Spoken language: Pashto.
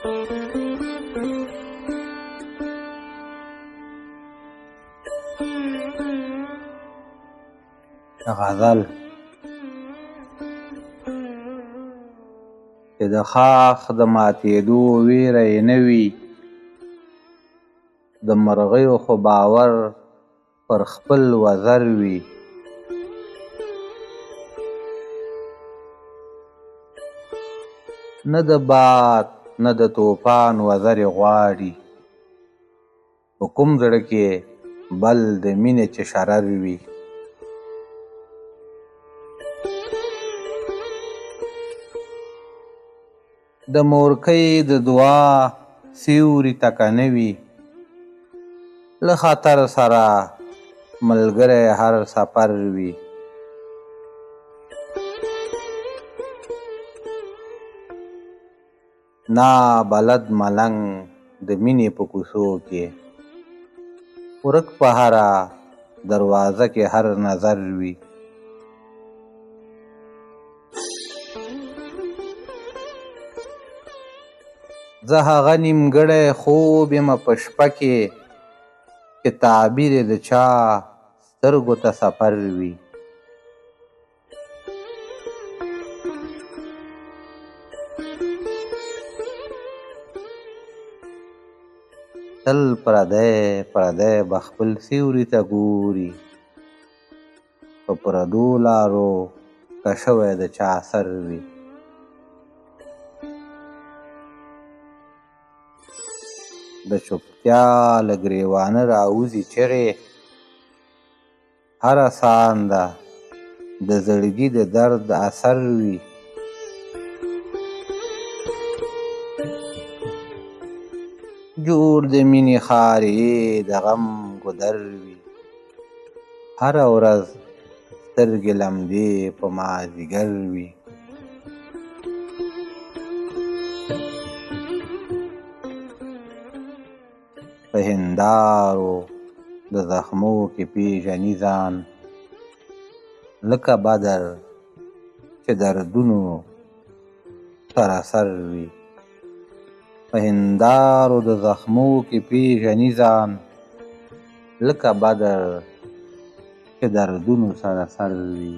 غزل چې د ښاخ د ماتېدو ویره یې نه وي، د مرغیو خو باور پر خپل وزر وي. نه د باد نه د توپان وزرې غواړي، په کوم زړه کې بل د مینې چې شرر وي. د مورکۍ د دعا سیوري تکه نه وي، له خطر سره ملګری هر سفر وي. نا بلد ملنګ د مینې په کوڅو کې، ورک په هره دروازه کې هر نظر وي. زه هغه نیمګړی خوب یمه په شپه کې، چې تعبیر یې د چا سترګو ته سفر وي. تل پردی پردی به خپل سیوري ته ګوري، په پردو لارو که شوی د چا اثر وي. د چوپتیا له ګریوانه راوځي چغې، هره سانده د زړګي د درد اثر وي. جوړ د مینې ښار یې د غم ګودر وي، هره ورځ سترګې لمدې په مازدیګر وي. په هندارو د زخمو کې پیژني ځان، لکه بدر چې دردونو سره سر وي. په هندارو د زخمو کې پیژني ځان، لکه بدر چې دردونو سره سر وي.